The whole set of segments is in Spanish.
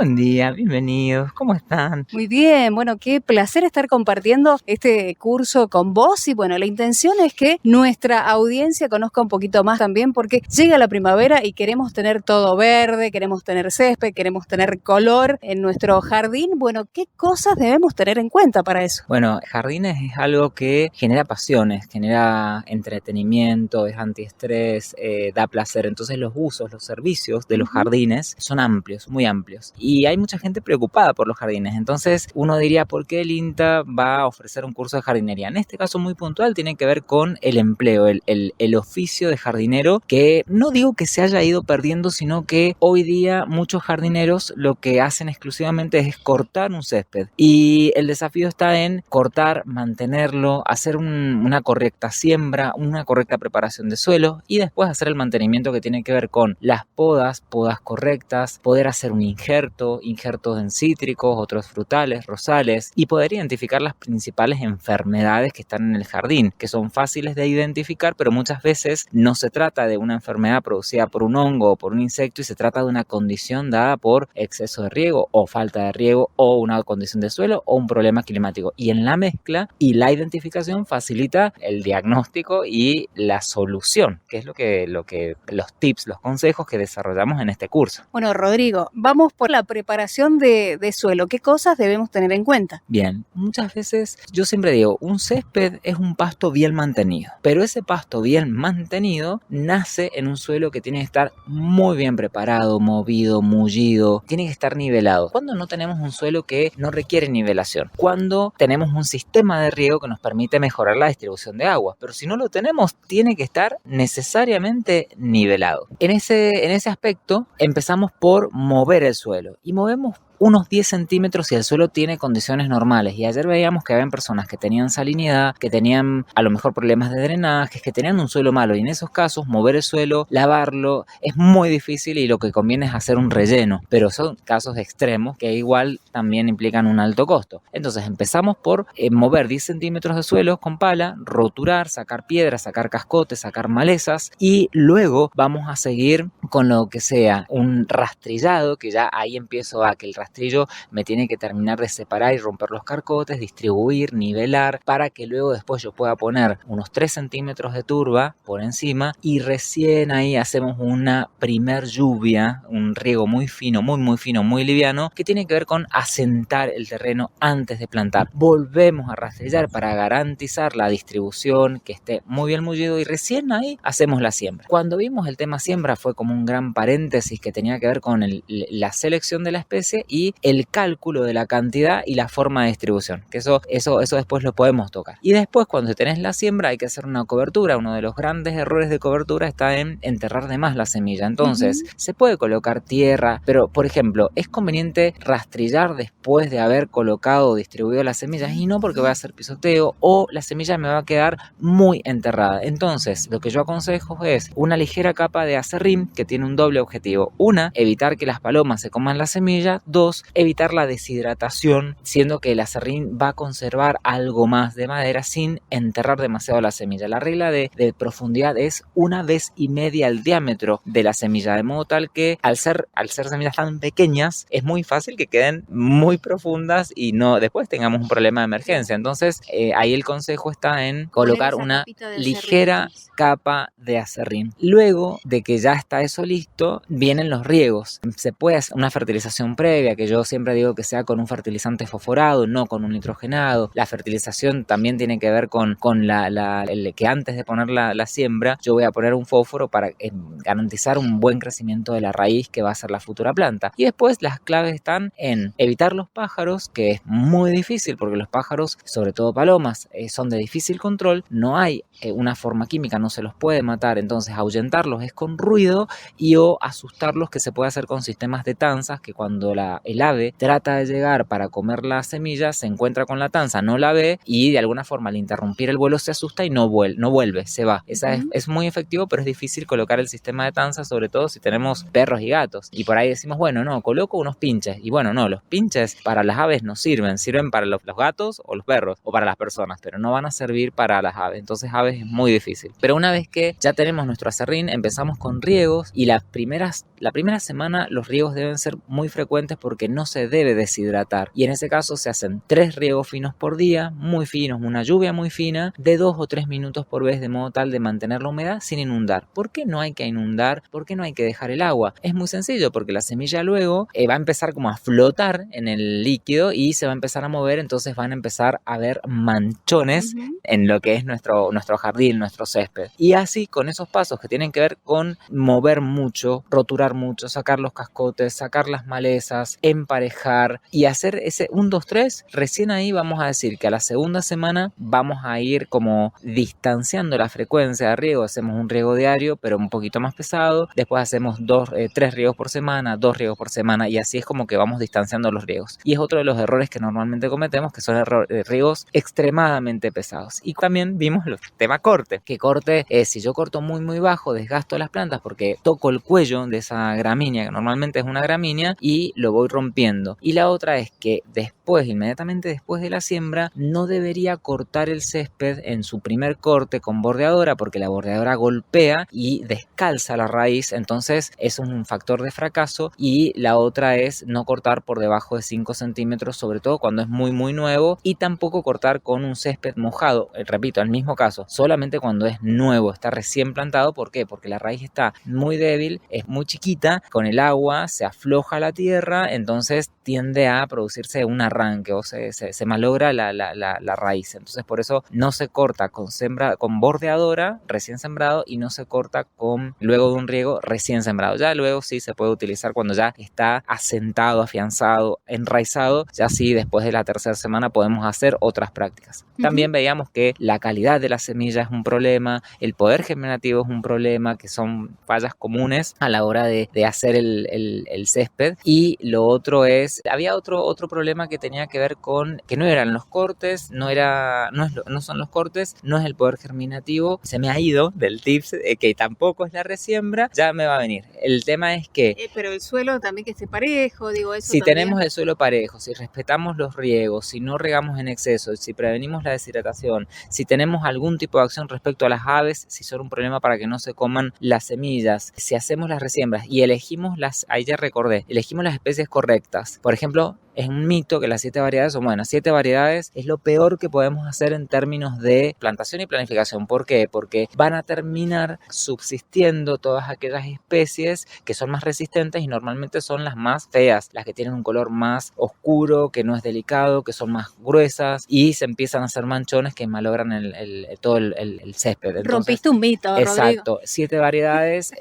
Buen día, bienvenidos, ¿cómo están? Muy bien, bueno, qué placer estar compartiendo este curso con vos y bueno, la intención es que nuestra audiencia conozca un poquito más también porque llega la primavera y queremos tener todo verde, queremos tener césped, queremos tener color en nuestro jardín. Bueno, ¿qué cosas debemos tener en cuenta para eso? Bueno, jardines es algo que genera pasiones, genera entretenimiento, es antiestrés, da placer. Entonces los usos, los servicios de los jardines son amplios, muy amplios. Y hay mucha gente preocupada por los jardines. Entonces uno diría, ¿por qué el INTA va a ofrecer un curso de jardinería? En este caso muy puntual tiene que ver con el empleo, el oficio de jardinero, que no digo que se haya ido perdiendo, sino que hoy día muchos jardineros lo que hacen exclusivamente es cortar un césped. Y el desafío está en cortar, mantenerlo, hacer una correcta siembra, una correcta preparación de suelo y después hacer el mantenimiento que tiene que ver con las podas correctas, poder hacer un injertos en cítricos, otros frutales, rosales y poder identificar las principales enfermedades que están en el jardín, que son fáciles de identificar, pero muchas veces no se trata de una enfermedad producida por un hongo o por un insecto y se trata de una condición dada por exceso de riego o falta de riego o una condición de suelo o un problema climático. Y en la mezcla y la identificación facilita el diagnóstico y la solución, que es lo que los tips, los consejos que desarrollamos en este curso. Bueno, Rodrigo, vamos por la preparación de suelo. ¿Qué cosas debemos tener en cuenta? Bien, muchas veces yo siempre digo, un césped es un pasto bien mantenido, pero ese pasto bien mantenido nace en un suelo que tiene que estar muy bien preparado, movido, mullido, tiene que estar nivelado. Cuando no tenemos un suelo que no requiere nivelación, cuando tenemos un sistema de riego que nos permite mejorar la distribución de agua, pero si no lo tenemos, tiene que estar necesariamente nivelado. En ese aspecto empezamos por mover el suelo y movemos unos 10 centímetros si el suelo tiene condiciones normales. Y ayer veíamos que habían personas que tenían salinidad, que tenían a lo mejor problemas de drenaje, que tenían un suelo malo. Y en esos casos, mover el suelo, lavarlo, es muy difícil y lo que conviene es hacer un relleno. Pero son casos extremos que igual también implican un alto costo. Entonces empezamos por mover 10 centímetros de suelo con pala, roturar, sacar piedras, sacar cascotes, sacar malezas. Y luego vamos a seguir con lo que sea un rastrillado, que ya ahí empiezo a que el rastrillo me tiene que terminar de separar y romper los carcotes, distribuir, nivelar, para que luego después yo pueda poner unos 3 centímetros de turba por encima y recién ahí hacemos una primer lluvia, un riego muy fino, muy fino, muy liviano, que tiene que ver con asentar el terreno antes de plantar. Volvemos a rastrillar para garantizar la distribución, que esté muy bien mullido y recién ahí hacemos la siembra. Cuando vimos el tema siembra fue como un gran paréntesis que tenía que ver con la selección de la especie y el cálculo de la cantidad y la forma de distribución, que eso después lo podemos tocar. Y después cuando tenés la siembra hay que hacer una cobertura. Uno de los grandes errores de cobertura está en enterrar de más la semilla. Entonces se puede colocar tierra, pero por ejemplo es conveniente rastrillar después de haber colocado o distribuido las semillas y no porque voy a hacer pisoteo o la semilla me va a quedar muy enterrada. Entonces lo que yo aconsejo es una ligera capa de acerrín que tiene un doble objetivo. Una, evitar que las palomas se coman la semilla. Dos, evitar la deshidratación, siendo que el acerrín va a conservar algo más de madera sin enterrar demasiado la semilla. La regla de profundidad es 1,5 veces el diámetro de la semilla, de modo tal que al ser semillas tan pequeñas es muy fácil que queden muy profundas y no después tengamos un problema de emergencia. Entonces ahí el consejo está en colocar una ligera capa de acerrín. Luego de que ya está eso listo, vienen los riegos. Se puede hacer una fertilización previa, que yo siempre digo que sea con un fertilizante fosforado, no con un nitrogenado. La fertilización también tiene que ver con el que antes de poner la siembra, yo voy a poner un fósforo para garantizar un buen crecimiento de la raíz que va a ser la futura planta. Y después las claves están en evitar los pájaros, que es muy difícil porque los pájaros, sobre todo palomas, son de difícil control. No hay una forma química, no se los puede matar. Entonces ahuyentarlos es con ruido y o asustarlos, que se puede hacer con sistemas de tanzas, que cuando el ave trata de llegar para comer la semilla, se encuentra con la tanza, no la ve y de alguna forma al interrumpir el vuelo se asusta y no vuelve, se va. Esa es muy efectivo, pero es difícil colocar el sistema de tanza, sobre todo si tenemos perros y gatos. Y por ahí decimos, bueno, no, coloco unos pinches. Y bueno, no, los pinches para las aves no sirven para los gatos o los perros o para las personas, pero no van a servir para las aves. Entonces aves es muy difícil. Pero una vez que ya tenemos nuestro acerrín, empezamos con riegos y la primera semana los riegos deben ser muy frecuentes porque no se debe deshidratar. Y en ese caso se hacen 3 riegos finos por día, muy finos, una lluvia muy fina, de 2 o 3 minutos por vez, de modo tal de mantener la humedad sin inundar. ¿Por qué no hay que inundar? ¿Por qué no hay que dejar el agua? Es muy sencillo, porque la semilla luego va a empezar como a flotar en el líquido y se va a empezar a mover, entonces van a empezar a ver manchones en lo que es nuestro jardín, nuestro césped. Y así, con esos pasos que tienen que ver con mover mucho, roturar mucho, sacar los cascotes, sacar las malezas, emparejar y hacer ese 1, 2, 3, recién ahí vamos a decir que a la segunda semana vamos a ir como distanciando la frecuencia de riego. Hacemos un riego diario, pero un poquito más pesado. Después hacemos 3 riegos por semana, 2 riegos por semana, y así es como que vamos distanciando los riegos. Y es otro de los errores que normalmente cometemos, que son riegos extremadamente pesados. Y también vimos el tema corte, que corte, si yo corto muy muy bajo, desgasto las plantas porque toco el cuello de esa gramínea, que normalmente es una gramínea, y lo voy rompiendo. Y la otra es que después, inmediatamente después de la siembra, no debería cortar el césped en su primer corte con bordeadora, porque la bordeadora golpea y descalza la raíz, entonces es un factor de fracaso. Y la otra es no cortar por debajo de 5 centímetros, sobre todo cuando es muy muy nuevo, y tampoco cortar con un césped mojado, repito, el mismo caso, solamente cuando es nuevo, está recién plantado. ¿Por qué? Porque la raíz está muy débil, es muy chiquita, con el agua se afloja la tierra, entonces tiende a producirse un arranque o se malogra la raíz. Entonces por eso no se corta con bordeadora recién sembrado, y no se corta luego de un riego recién sembrado. Ya luego sí se puede utilizar cuando ya está asentado, afianzado, enraizado. Ya sí, después de la tercera semana podemos hacer otras prácticas. También veíamos que la calidad de la semilla es un problema, el poder germinativo es un problema, que son fallas comunes a la hora de hacer el césped. Y lo otro había otro problema que tenía que ver con que no eran los cortes, no son los cortes, no es el poder germinativo. Se me ha ido del tips, que tampoco es la resiembra, ya me va a venir. El tema es que pero el suelo también que esté parejo, digo, eso si también. Tenemos el suelo parejo, si respetamos los riegos, si no regamos en exceso, si prevenimos la deshidratación, si tenemos algún tipo de acción respecto a las aves, si son un problema para que no se coman las semillas, si hacemos las resiembras y elegimos elegimos las especies correctas. Por ejemplo, es un mito que las 7 variedades son buenas. 7 variedades es lo peor que podemos hacer en términos de plantación y planificación. ¿Por qué? Porque van a terminar subsistiendo todas aquellas especies que son más resistentes, y normalmente son las más feas, las que tienen un color más oscuro, que no es delicado, que son más gruesas, y se empiezan a hacer manchones que malogran todo el césped. Entonces, rompiste un mito, exacto, Rodrigo. 7 variedades,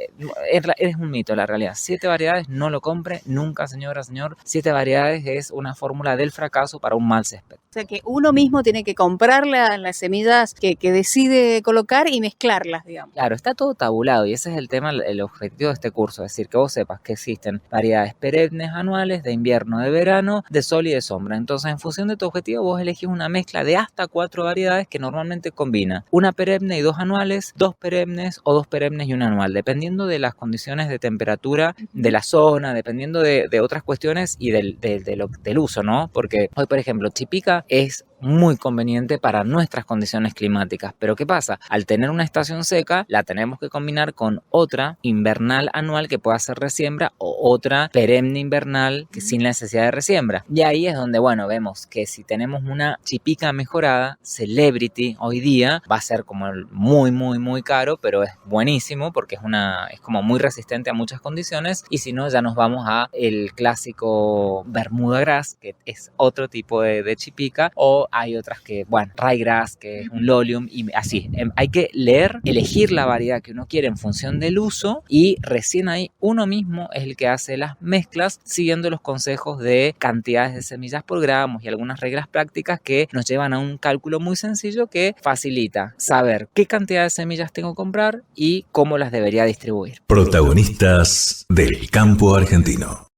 es un mito la realidad. 7 variedades no lo compre nunca, señora, señor. 7 variedades es una fórmula del fracaso para un mal césped. O sea que uno mismo tiene que comprar las semillas que decide colocar y mezclarlas, digamos. Claro, está todo tabulado, y ese es el tema, el objetivo de este curso, es decir, que vos sepas que existen variedades perennes, anuales, de invierno, de verano, de sol y de sombra. Entonces, en función de tu objetivo, vos elegís una mezcla de hasta 4 variedades que normalmente combina una perenne y 2 anuales, 2 perennes o 2 perennes y un anual, dependiendo de las condiciones de temperatura de la zona, dependiendo de otras cuestiones y del uso, ¿no? Porque hoy, por ejemplo, chipica es muy conveniente para nuestras condiciones climáticas. Pero ¿qué pasa? Al tener una estación seca, la tenemos que combinar con otra invernal anual que pueda ser resiembra, o otra perenne invernal que sin necesidad de resiembra. Y ahí es donde, bueno, vemos que si tenemos una chipica mejorada, Celebrity hoy día va a ser como muy, muy, muy caro, pero es buenísimo porque es como muy resistente a muchas condiciones. Y si no, ya nos vamos a el clásico Bermuda Grass, que es otro tipo de chipica, o hay otras que, bueno, Ryegrass, que es un Lolium, y así. Hay que elegir la variedad que uno quiere en función del uso, y recién ahí uno mismo es el que hace las mezclas siguiendo los consejos de cantidades de semillas por gramos y algunas reglas prácticas que nos llevan a un cálculo muy sencillo que facilita saber qué cantidad de semillas tengo que comprar y cómo las debería distribuir. Protagonistas del campo argentino.